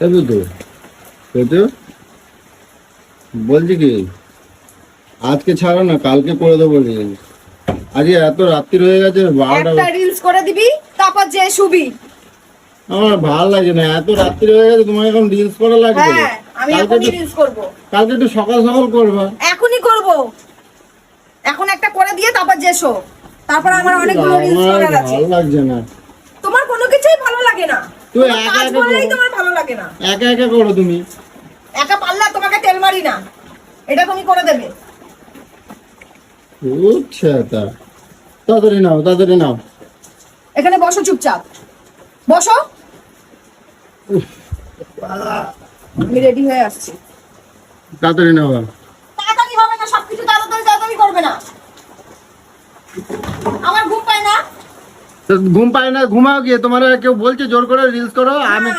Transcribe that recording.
তো বলছি কি, আজকে ছাড়ো না, কালকে করে দেবো রিলস। আজকে এত রাত্রি হয়ে গেছে, 12টা। একটা রিলস করে দিবি, তারপর যে শুবি। আমার ভালো লাগে না, এত রাত্রি হয়ে গেছে, তোমার এখন রিলস করা লাগবে? হ্যাঁ, আমি এখনই রিলস করব। কালকে একটু সকাল সকাল করবা। এখনই করব। এখন একটা করে দিয়ে তারপর যে শো। তারপর আমার অনেকগুলো রিলস করার আছে। ভালো লাগছে না। তোমার কোনো কিছুই ভালো লাগে না। তুই তোমার একা কাজ একা করলেই করো। তোমার ভালো লাগে না। একা একা করো তুমি। একা পারলে আর তোমাকে তেল মারি না। এটা তুমি করে দেবে। আচ্ছা, তাড়াতাড়ি নাও। এখানে বসো চুপচাপ। বসো। আমি রেডি হয়ে আসছি। তাড়াতাড়ি নাও। তাড়াতাড়ি হবে না, সবকিছু তাড়াতাড়ি করবে না। আমার ঘুম পায় না। ঘুম পায় না, ঘুমাও গিয়ে। তোমার কেউ বলছে জোর করে রিলস করো? আমি